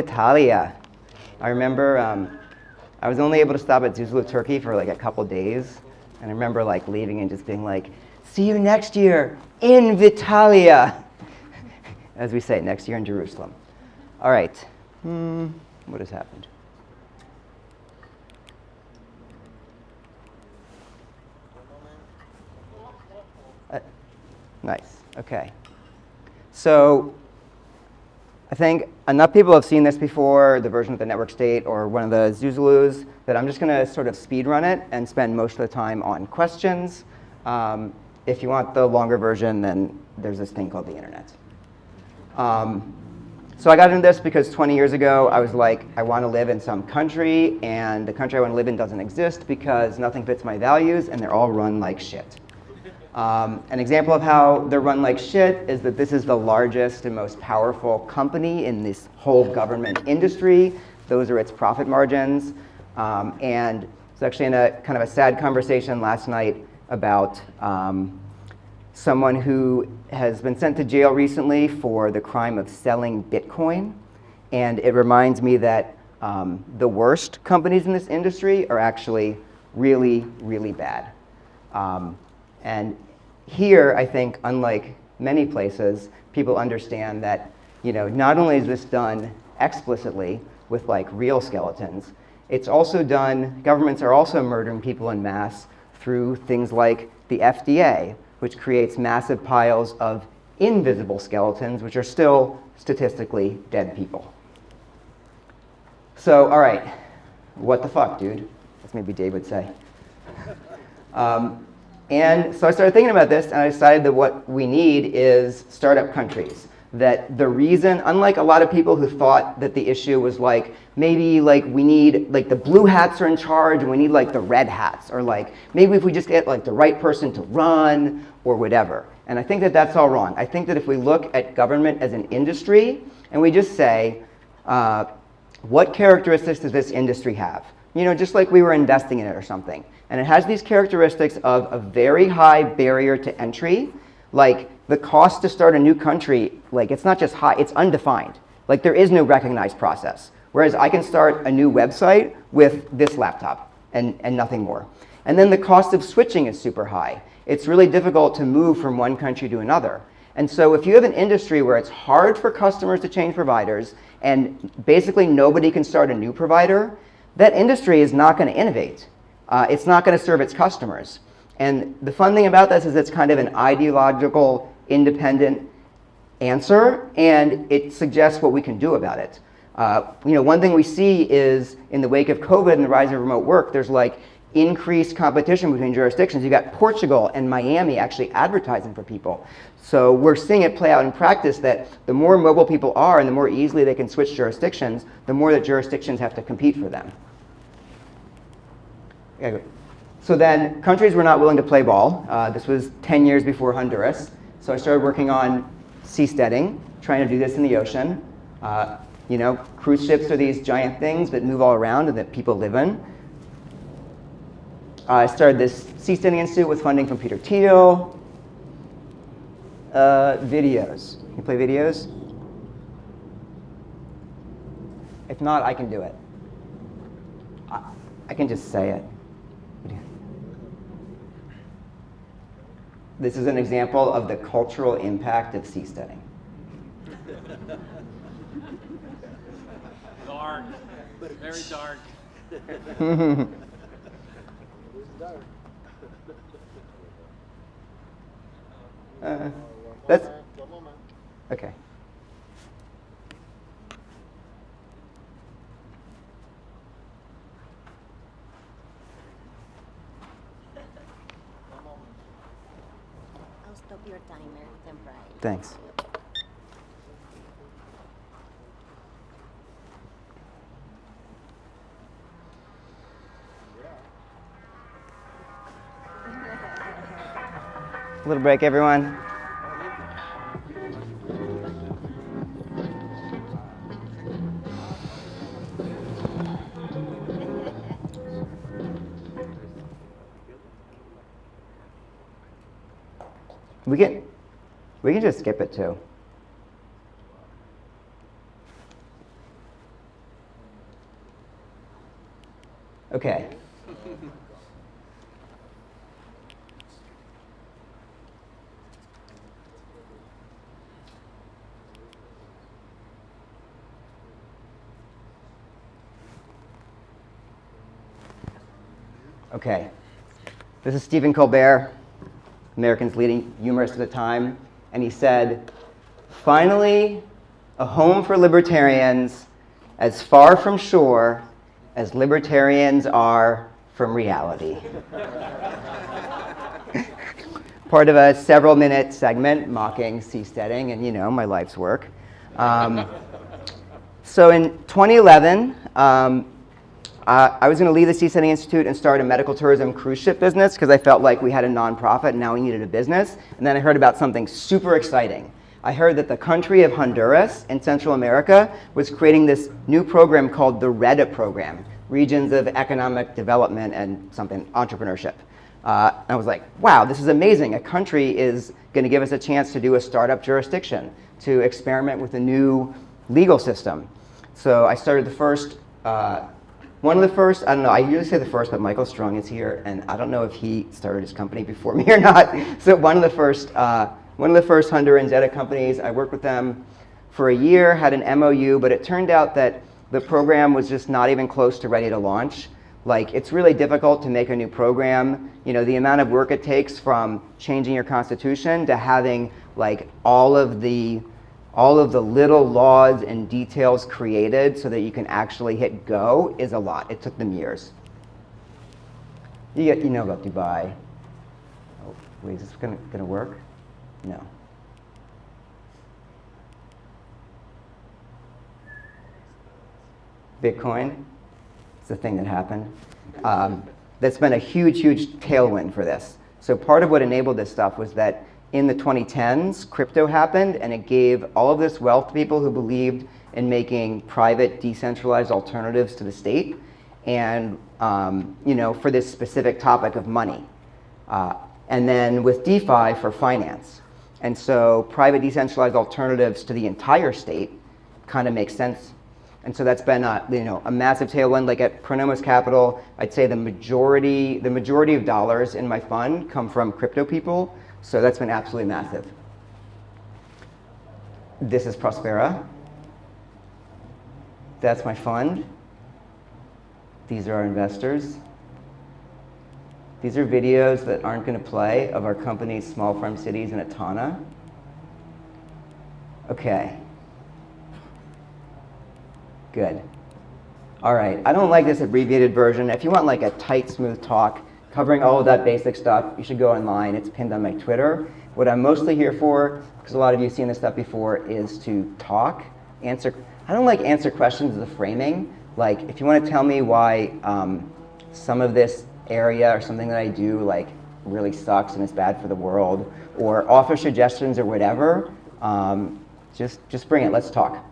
Vitalia. I remember I was only able to stop at Zulu, Turkey for like a couple days. And I remember like leaving and just being like, see you next year in Vitalia. As we say, next year in Jerusalem. All right. What has happened? Nice. OK. So I think enough people have seen this before, the version of the network state or one of the Zuzulus, that I'm just going to sort of speed run it and spend most of the time on questions. If you want the longer version, then there's this thing called the internet. So I got into this because 20 years ago, I was like, I want to live in some country, and the country I want to live in doesn't exist because nothing fits my values, and they're all run like shit. An example of how they're run like shit is that this is the largest and most powerful company in this whole government industry. Those are its profit margins. And it's actually in a kind of a sad conversation last night about someone who has been sent to jail recently for the crime of selling Bitcoin. And it reminds me that the worst companies in this industry are actually really, really bad. And here, I think, unlike many places, people understand that, not only is this done explicitly with like real skeletons, it's also done, governments are also murdering people en masse through things like the FDA, which creates massive piles of invisible skeletons, which are still statistically dead people. So, all right, what the fuck, dude? As maybe Dave would say. And so I started thinking about this, and I decided that what we need is startup countries. That the reason, unlike a lot of people who thought that the issue was like, maybe like we need, like the blue hats are in charge and we need like the red hats, or like maybe if we just get like the right person to run or whatever. And I think that that's all wrong. I think that if we look at government as an industry and we just say, what characteristics does this industry have? Just like we were investing in it or something. And it has these characteristics of a very high barrier to entry. Like the cost to start a new country, like it's not just high, it's undefined. Like there is no recognized process. Whereas I can start a new website with this laptop and nothing more. And then the cost of switching is super high. It's really difficult to move from one country to another. And so if you have an industry where it's hard for customers to change providers and basically nobody can start a new provider, that industry is not going to innovate. It's not going to serve its customers. And the fun thing about this is it's kind of an ideological, independent answer, and it suggests what we can do about it. One thing we see is in the wake of COVID and the rise of remote work, there's like increased competition between jurisdictions. You've got Portugal and Miami actually advertising for people. So we're seeing it play out in practice that the more mobile people are and the more easily they can switch jurisdictions, the more that jurisdictions have to compete for them. So then countries were not willing to play ball. This was 10 years before Honduras. So I started working on seasteading, trying to do this in the ocean. Cruise ships are these giant things that move all around and that people live in. I started this seasteading institute with funding from Peter Thiel. Videos. Can you play videos? If not, I can do it. I can just say it. This is an example of the cultural impact of seasteading. Dark. Very dark. That's okay. I'll stop your timer temporarily. Thanks. A little break, everyone. We can just skip it too. Okay. Okay. This is Stephen Colbert, America's leading humorist at the time, and he said, "Finally, a home for libertarians as far from shore as libertarians are from reality." Part of a several-minute segment mocking seasteading and, my life's work. So in 2011, I was going to leave the Seasteading Institute and start a medical tourism cruise ship business because I felt like we had a nonprofit and now we needed a business. And then I heard about something super exciting. I heard that the country of Honduras in Central America was creating this new program called the REDA program, Regions of Economic Development and something, Entrepreneurship. I was like, wow, this is amazing. A country is going to give us a chance to do a startup jurisdiction, to experiment with a new legal system. So I started the first, one of the first, I don't know, I usually say the first, but Michael Strong is here, and I don't know if he started his company before me or not. So one of the first Honduran Zeta companies, I worked with them for a year, had an MOU, but it turned out that the program was just not even close to ready to launch. Like, it's really difficult to make a new program. The amount of work it takes from changing your constitution to having like all of the little laws and details created so that you can actually hit go is a lot. It took them years. You know about Dubai. Oh, wait, is this gonna work? No. Bitcoin. It's the thing that happened. That's been a huge tailwind for this. So part of what enabled this stuff was that in the 2010s, crypto happened, and it gave all of this wealth to people who believed in making private, decentralized alternatives to the state, and for this specific topic of money. And then with DeFi for finance. And so private, decentralized alternatives to the entire state kind of makes sense. And so that's been a massive tailwind. Like at Pronomos Capital, I'd say the majority of dollars in my fund come from crypto people. So that's been absolutely massive. This is Prospera. That's my fund. These are our investors. These are videos that aren't going to play of our company's small farm cities in Etana. Okay. Good. All right. I don't like this abbreviated version. If you want like a tight, smooth talk covering all of that basic stuff, you should go online. It's pinned on my Twitter. What I'm mostly here for, because a lot of you have seen this stuff before, is to talk, answer. I don't like answer questions as a framing. Like, if you want to tell me why some of this area or something that I do like really sucks and is bad for the world, or offer suggestions or whatever, just bring it. Let's talk.